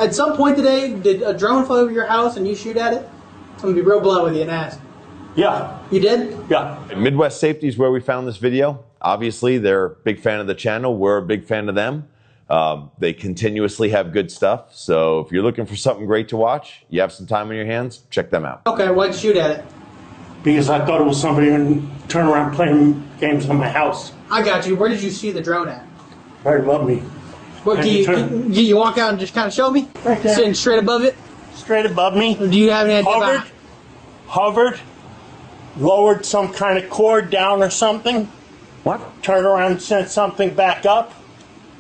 At some point today, did a drone fly over your house and you shoot at it? I'm going to be real blunt with you and ask. Yeah. You did? Yeah. Midwest Safety is where we found this video. Obviously, they're a big fan of the channel. We're a big fan of them. They continuously have good stuff. So if you're looking for something great to watch, you have some time on your hands, check them out. Okay, why'd you shoot at it? Because I thought it was somebody and turn around playing games in my house. I got you. Where did you see the drone at? Right above me. What, can you walk out and just kind of show me? Right there. Sitting straight above it? Straight above me. Do you have any idea? Hovered, lowered some kind of cord down or something. What? Turned around and sent something back up.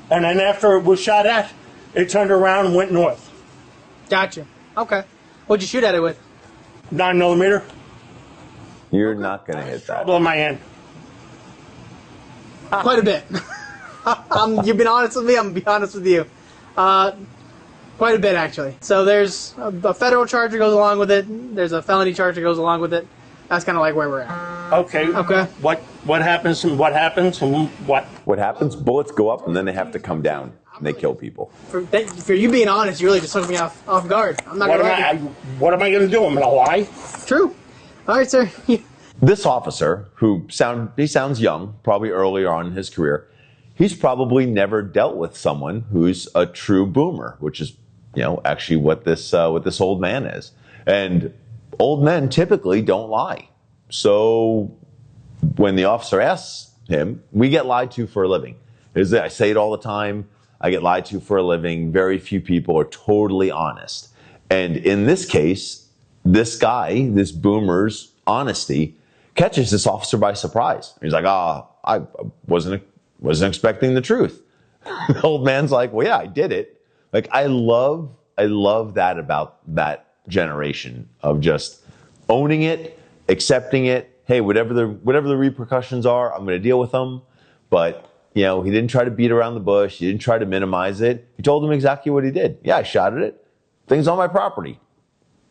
And then after it was shot at, it turned around and went north. Gotcha. Okay. What'd you shoot at it with? 9mm. You're not going to hit that. Blow my end. Quite a bit. You've been honest with me, I'm going to be honest with you. Quite a bit, actually. So there's a federal charge that goes along with it. There's a felony charge that goes along with it. That's kind of like where we're at. Okay. Okay. What happens and what happens and what? What happens? Bullets go up and then they have to come down and they kill people. For you being honest, you really just took me off guard. I'm not going to What am I going to do? I'm going to lie? True. All right, sir. This officer, he sounds young, probably earlier on in his career, he's probably never dealt with someone who's a true boomer, which is, actually what this old man is. And old men typically don't lie. So when the officer asks him, we get lied to for a living. I say it all the time. I get lied to for a living. Very few people are totally honest. And in this case, this guy, this boomer's honesty catches this officer by surprise. He's like, I wasn't expecting the truth. The old man's like, well, yeah, I did it. Like, I love that about that generation of just owning it, accepting it. Hey, whatever the repercussions are, I'm going to deal with them. But, he didn't try to beat around the bush. He didn't try to minimize it. He told them exactly what he did. Yeah, I shot at it. Things on my property.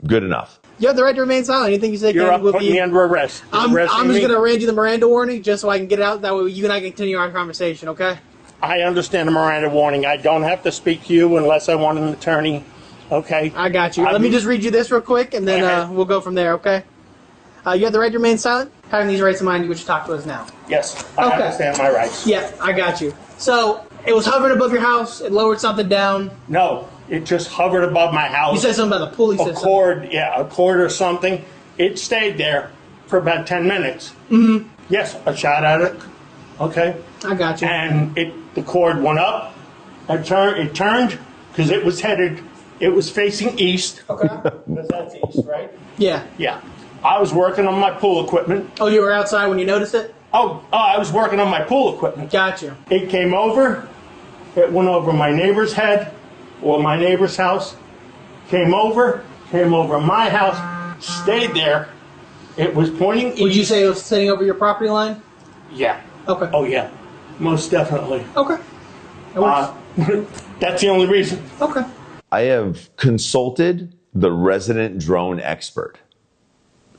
Good enough. You have the right to remain silent. Anything you say You're up putting me under arrest. I'm just going to read you the Miranda warning just so I can get it out. That way you and I can continue our conversation, okay? I understand the Miranda warning. I don't have to speak to you unless I want an attorney, okay? I got you. Let me just read you this real quick, and then we'll go from there, okay? You have the right to remain silent. Having these rights in mind, you wish to talk to us now. Yes, I understand my rights. Yeah, I got you. So, it was hovering above your house. It lowered something down. No. It just hovered above my house. You said something about the pool. A cord or something. It stayed there for about 10 minutes. Mm-hmm. Yes, I shot at it. Okay. I got you. And the cord went up. It turned because it was facing east. Okay. Because that's east, right? Yeah. Yeah. I was working on my pool equipment. Oh, you were outside when you noticed it? Oh, I was working on my pool equipment. Gotcha. It came over. It went over my neighbor's head. Or my neighbor's house, came over my house, stayed there. It was pointing east. Would you say it was sitting over your property line? Yeah. Okay. Oh, yeah. Most definitely. Okay. That's the only reason. Okay. I have consulted the resident drone expert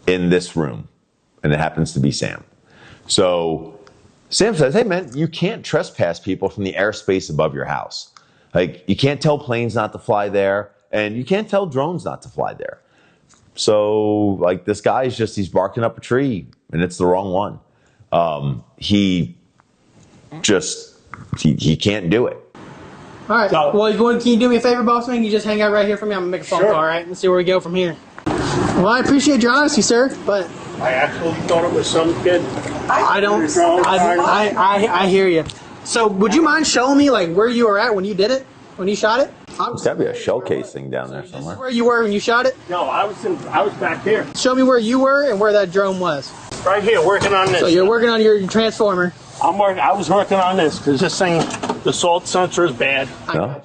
in this room, and it happens to be Sam. So Sam says, hey, man, you can't trespass people from the airspace above your house. Like, you can't tell planes not to fly there, and you can't tell drones not to fly there. So, like, this guy's he's barking up a tree, and it's the wrong one. He can't do it. All right. Well, can you do me a favor, boss man? You just hang out right here for me. I'm going to make a phone call, all right? And see where we go from here. Well, I appreciate your honesty, sir, but I actually thought it was some kid. I hear you. So, would you mind showing me, like, where you were at when you did it? When you shot it? There's got to be a shell casing down there somewhere. This is where you were when you shot it? No, I was back here. Show me where you were and where that drone was. Right here, working on this. So, you're working on your transformer. I was working on this, because this thing, the salt sensor is bad.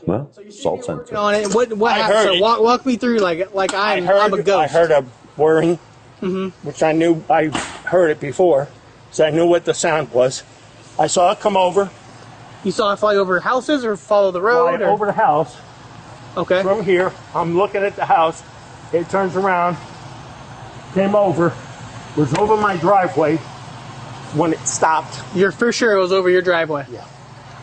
Well, salt sensor. On it. What happened? So walk me through, like I'm a ghost. I heard a whirring, which I knew, I heard it before, so I knew what the sound was. I saw it come over. You saw it fly over houses or follow the road? Over the house. Okay. From here, I'm looking at the house. It turns around, came over, was over my driveway when it stopped. You're for sure it was over your driveway? Yeah.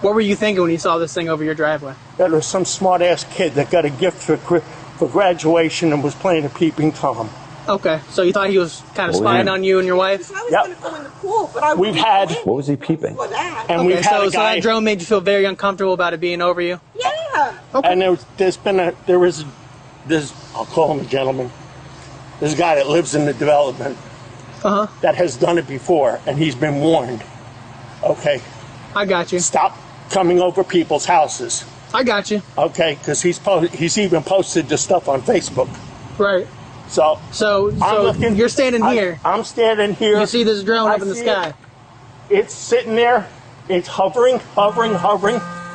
What were you thinking when you saw this thing over your driveway? That was some smart-ass kid that got a gift for graduation and was playing a peeping Tom. Okay, so you thought he was kind of spying on you and your wife? I was going to go in the pool, but I We've had... What was he peeping? for that. And Okay, we've had so a guy... that drone made you feel very uncomfortable about it being over you? Yeah. Okay. And there's I'll call him a gentleman. There's a guy that lives in the development that has done it before, and he's been warned. Okay, I got you. stop coming over people's houses. I got you. Okay, because he's even posted the stuff on Facebook. Right. So I'm looking, you're standing here. I'm standing here. You see this drone up in the see sky? It's sitting there. It's hovering.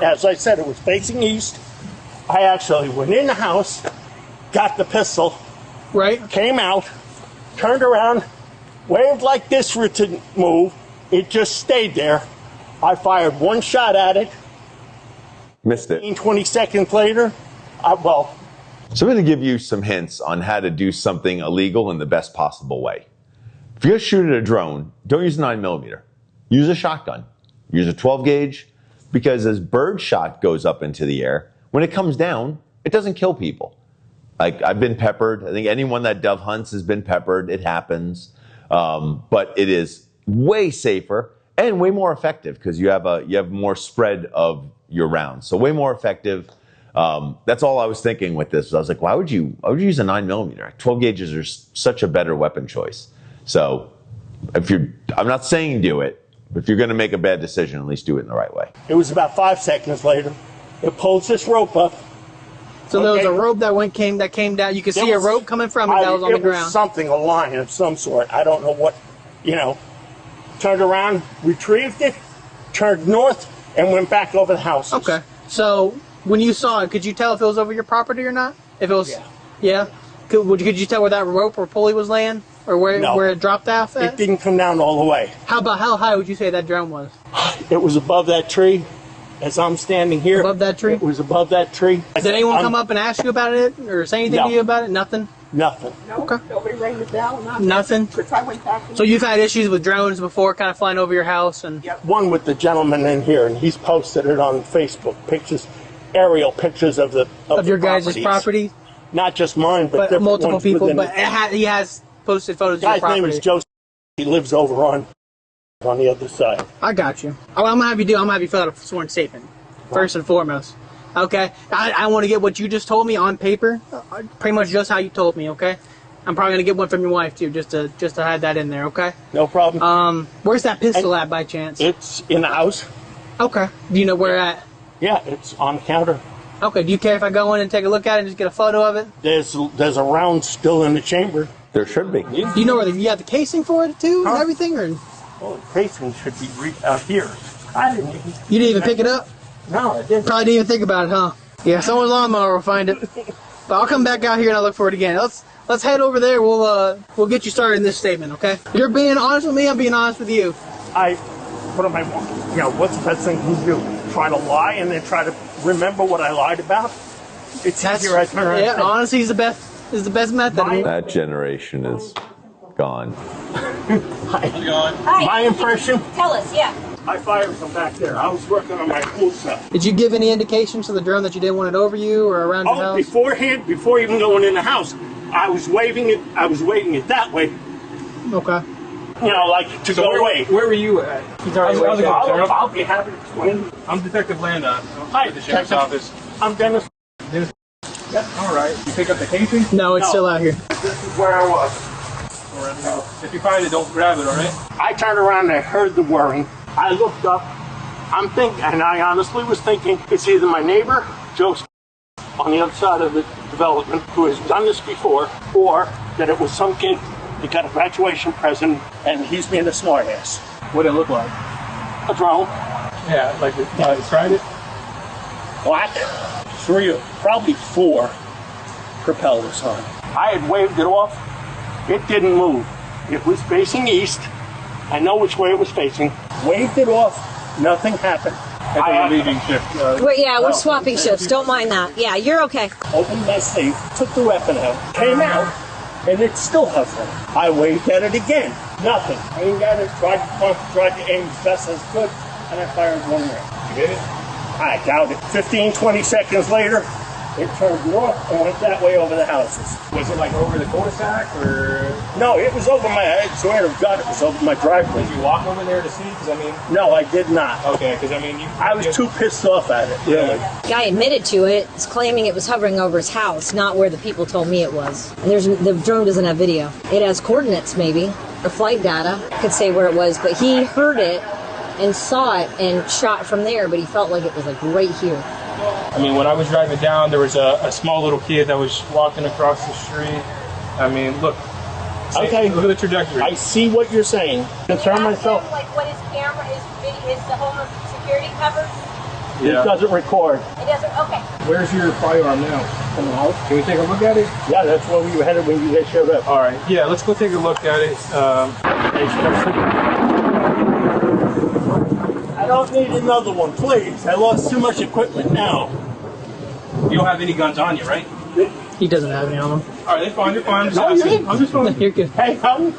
As I said, it was facing east. I actually went in the house, got the pistol, Right. came out, turned around, waved like this for it to move. It just stayed there. I fired one shot at it. Missed it. 20 seconds later, So I'm going to give you some hints on how to do something illegal in the best possible way. If you're going to shoot at a drone, don't use a 9mm. Use a shotgun. Use a 12 gauge, because as bird shot goes up into the air, when it comes down, it doesn't kill people. Like, I've been peppered. I think anyone that dove hunts has been peppered. It happens. But it is way safer and way more effective because you have more spread of your rounds. So way more effective. That's all I was thinking with this. I was like, why would you use a 9mm? 12 gauges are such a better weapon choice. So I'm not saying do it, but if you're going to make a bad decision, at least do it in the right way. it was about 5 seconds later. It pulls this rope up. So there was a rope that came down. You could see a rope coming from it that was on the ground. Something, a line of some sort. I don't know what, Turned around, retrieved it, turned north, and went back over the houses. Okay. So when you saw it, could you tell if it was over your property or not? If it was, yeah. Could you tell where that rope or pulley was laying, or where it dropped off at? It didn't come down all the way. How high would you say that drone was? It was above that tree. As I'm standing here. Above that tree? It was above that tree. Did anyone come up and ask you about it or say anything to you about it? Nothing? Nothing. No, Okay. nobody rang the bell. Nothing? Because I went back. So you've had issues with drones before, kind of flying over your house and. Yep. One with the gentleman in here, and he's posted it on Facebook. Aerial pictures of Your the guys' properties. property, Not just mine, but different multiple ones people. within But he has posted photos of your guy's property. name is Joe. He lives over on the other side. I got you. I'm gonna have you fill out a sworn statement, first and foremost. Okay, I want to get what you just told me on paper, pretty much just how you told me. Okay, I'm probably gonna get one from your wife too, just to have that in there. Okay. No problem. Where's that pistol at by chance? It's in the house. Okay. Do you know where at? Yeah, it's on the counter. Okay. Do you care if I go in and take a look at it and just get a photo of it? There's a round still in the chamber. There should be. Do you know where you have the casing for it too and everything, or Well, the casing should be out here. I didn't even. you didn't even pick it up? No, I didn't. Probably didn't even think about it, huh? Yeah, someone's lawnmower will find it. But I'll come back out here and I'll look for it again. Let's head over there. We'll get you started in this statement, okay? You're being honest with me. I'm being honest with you. What am I wanting? What's the best thing to do? Try to lie and then try to remember what I lied about? It's easier I turn around. Yeah, honesty is the best method. That generation is gone. Hi. My impression, Tell us, yeah. I fired from back there. I was working on my pool stuff. Did you give any indications to the drone that you didn't want it over you or around your house? Beforehand, before even going in the house, I was waving it that way. Okay. Like to go away. Where were you at? I'll be happy to explain. I'm Detective Landa. Hi, At the sheriff's office. I'm Dennis. All right. You pick up the casing? No, it's still out here. This is where I was. All right. If you find it, don't grab it, all right? I turned around and I heard the whirring. I looked up. I'm thinking, and I honestly was thinking, it's either my neighbor, Joe, on the other side of the development, who has done this before, or that it was some kid that got a graduation present, and he's being a smartass. What did it look like? A drone, Yeah, like describe it. black, probably 4 propellers on it. I had waved it off. It didn't move. It was facing east. I know which way it was facing. Waved it off. Nothing happened. I think we're leaving shift. We're swapping shifts. Don't mind that. Yeah, you're okay. Opened my safe, took the weapon out, came out, and it's still hovering. I waved at it again. Nothing. Aimed at it, tried to aim as best as could. and I fired one round. You hit it? I doubt it. 15, 20 seconds later, it turned north and went that way over the houses. Was it like over the cul-de-sac or? No, it was over I swear to God, it was over my driveway. Did you walk over there to see? Because I mean. No, I did not. Okay, because I mean, I was too pissed off at it. Really. Guy admitted to it, is claiming it was hovering over his house, not where the people told me it was. And the drone doesn't have video. It has coordinates, maybe, or flight data. Could say where it was, but he heard it and saw it and shot from there, but he felt like it was like right here. I mean, when I was driving down, there was a small little kid that was walking across the street. I mean, look. Okay. Look at the trajectory. I see what you're saying. Concern myself. Like what his camera is the home security covers? It doesn't record. It doesn't. Okay. Where's your firearm now? In the house? Can we take a look at it? Yeah, that's where we were headed when you guys showed up. All right. Yeah, let's go take a look at it. I don't need another one, please. I lost too much equipment now. You don't have any guns on you, right? He doesn't have any on him. All right, they're fine. You're fine. I'm just No, you're good. Hey, how?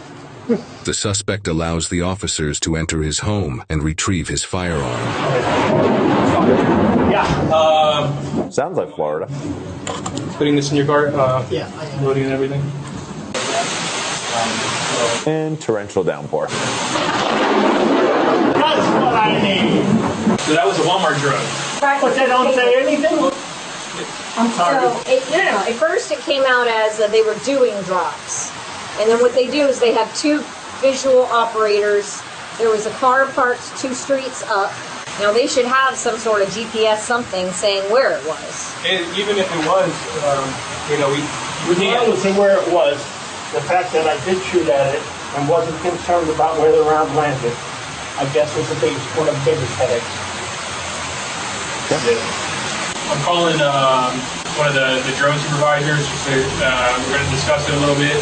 The suspect allows the officers to enter his home and retrieve his firearm. Yeah. Sounds like Florida. Putting this in your car. Yeah. Loading and everything. And torrential downpour. That's what I need. So that was a Walmart drug. But they don't say anything? I'm sorry. So, no. At first it came out as they were doing drops. And then what they do is they have two visual operators. There was a car parked 2 streets up. Now they should have some sort of GPS something saying where it was. And even if it was, we Regardless of where it was, the fact that I did shoot at it and wasn't concerned about where the round landed, I guess was one of the biggest headaches. I'm calling one of the drone supervisors. We're going to discuss it a little bit.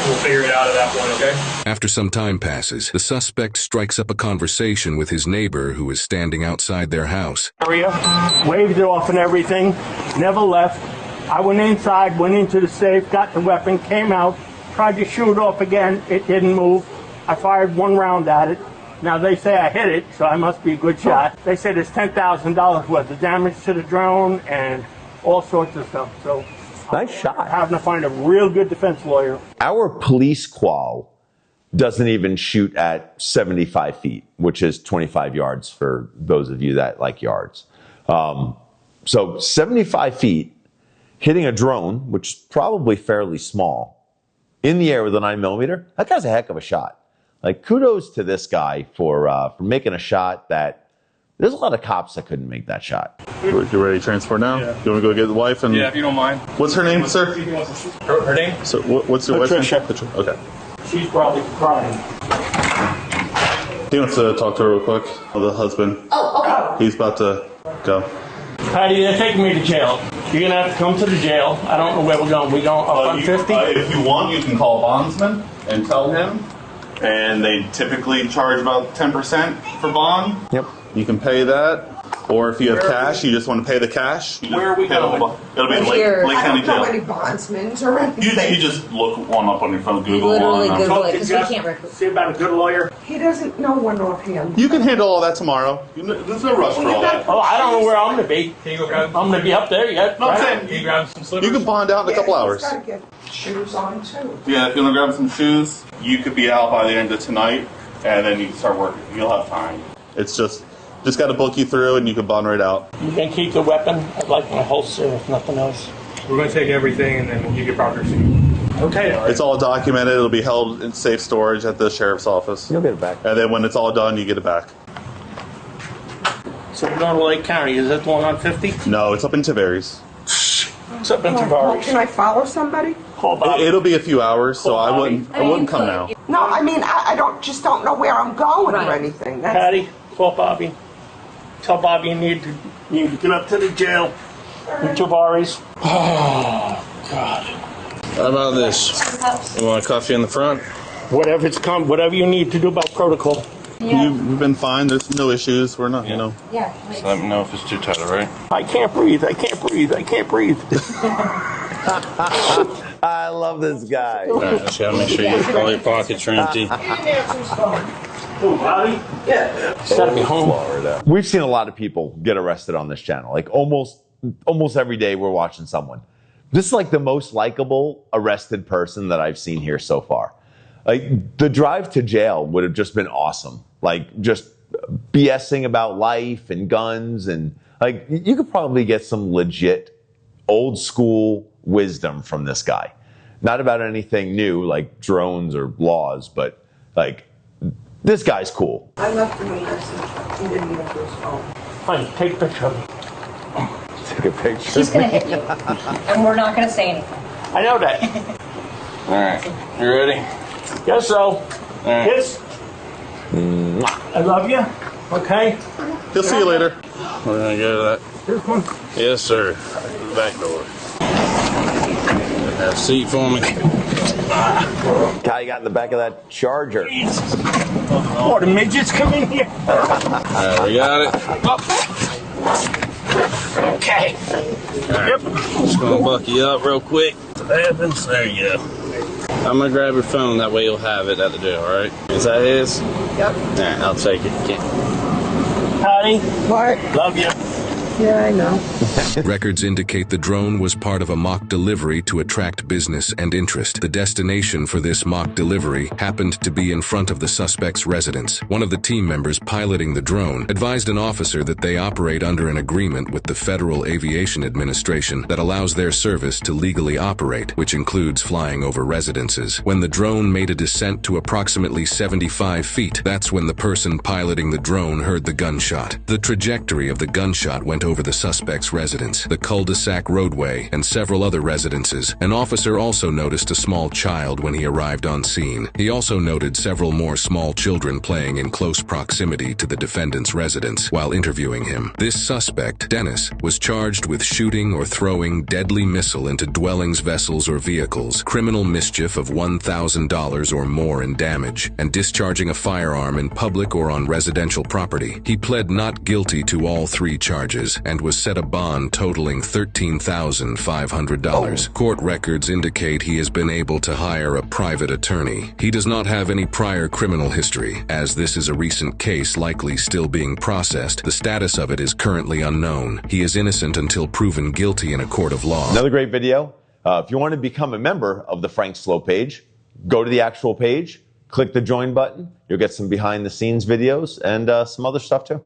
We'll figure it out at that point, okay? After some time passes, the suspect strikes up a conversation with his neighbor who is standing outside their house. Waved it off and everything, never left. I went inside, went into the safe, got the weapon, came out, tried to shoot it off again. It didn't move. I fired 1 round at it. Now they say I hit it, so I must be a good shot. They say there's $10,000 worth of damage to the drone and all sorts of stuff. So Nice shot. I'm having to find a real good defense lawyer. Our police qual doesn't even shoot at 75 feet, which is 25 yards for those of you that like yards. So 75 feet, hitting a drone, which is probably fairly small, in the air with a 9mm, that guy's a heck of a shot. Like, kudos to this guy for making a shot that there's a lot of cops that couldn't make that shot. You ready to transport now? Yeah. You want to go get the wife? And Yeah, if you don't mind. What's her name, sir? Her name? So what's your wife's Patricia. name? Okay. She's probably crying. He wants to talk to her real quick. The husband. Oh, okay. He's about to go. Patty, they're taking me to jail. You're going to have to come to the jail. I don't know where we're going. We going up on 50? If you want, you can call a bondsman and tell him. And they typically charge about 10% for bond. Yep. You can pay that. Or if you have cash, you just want to pay the cash. Where are we going? It'll be in Here. Lake I County don't know Jail. any bondsmen or anything. You just look one up on your phone, Google Literally one. Google it, to because we Jeff, can't record. see about a good lawyer. He doesn't know one offhand. You can handle all that tomorrow. There's no rush for all that. Oh, I don't know where I'm going to be. Can you go grab? I'm going to be up there yet. No, I'm right? Can you grab some slippers? You can bond out in a couple hours. He's got to get shoes on, too. Yeah, if you want to grab some shoes, you could be out by the end of tonight, and then you can start working. You'll have time. It's just got to book you through, and you can bond right out. You can keep the weapon. I'd like my holster if nothing else. We're going to take everything and then we'll give you a proper receipt. Okay. It's all documented. It'll be held in safe storage at the sheriff's office. You'll get it back. And then when it's all done, you get it back. So we're going to Lake County. Is that the one on 50? No, it's up in Tavares. It's up in Well, Tavares. can I follow somebody? Call Bobby. It'll be a few hours, so I wouldn't come now. No, I mean, I just don't know where I'm going or Right. anything. That's, Patty, call Bobby. Tell Bobby you need to get up to the jail in Tavares. Oh, God. How about this? You want a coffee in the front? Whatever you need to do about protocol. You've been fine. There's no issues. We're not, So let me know if it's too tight, all right? I can't breathe. I can't breathe. I can't breathe. I love this guy. All right, just gotta make sure all your pockets are empty. Who, Bobby? Yeah. Sent me home. Florida. We've seen a lot of people get arrested on this channel. Like almost every day we're watching someone. This is like the most likable arrested person that I've seen here so far. Like the drive to jail would have just been awesome. Like just BSing about life and guns, and like you could probably get some legit old school wisdom from this guy. Not about anything new like drones or laws, but like this guy's cool. I left him a message. He didn't answer his phone. Honey, take a picture of me. Take a picture. She's gonna hit you, and we're not gonna say anything. I know that. All right. You ready? Guess so. All right. Kiss. I love you. Okay. He'll see you later. We're gonna go to This one. that. Yes, sir. The back door. Have a seat for me. Guy got in the back of that Charger. Oh, the midgets come in here. All right, we got it. Okay. All right. Just gonna buck you up real quick. Evans, there you go. I'm gonna grab your phone. That way you'll have it at the jail. All right? Is that his? Yep. All right, I'll take it. Honey, What? love you. Yeah, I know. Records indicate the drone was part of a mock delivery to attract business and interest. The destination for this mock delivery happened to be in front of the suspect's residence. One of the team members piloting the drone advised an officer that they operate under an agreement with the Federal Aviation Administration that allows their service to legally operate, which includes flying over residences. When the drone made a descent to approximately 75 feet, that's when the person piloting the drone heard the gunshot. The trajectory of the gunshot went over the suspect's residence, the cul-de-sac roadway, and several other residences. An officer also noticed a small child when he arrived on scene. He also noted several more small children playing in close proximity to the defendant's residence while interviewing him. This suspect, Dennis, was charged with shooting or throwing deadly missile into dwellings, vessels, or vehicles, criminal mischief of $1,000 or more in damage, and discharging a firearm in public or on residential property. He pled not guilty to all three charges and was set a bond totaling $13,500. Court records indicate he has been able to hire a private attorney. He does not have any prior criminal history. As this is a recent case likely still being processed, the status of it is currently unknown. He is innocent until proven guilty in a court of law. Another great video. If you want to become a member of the Frank Sloup page, go to the actual page, click the join button. You'll get some behind the scenes videos and some other stuff too.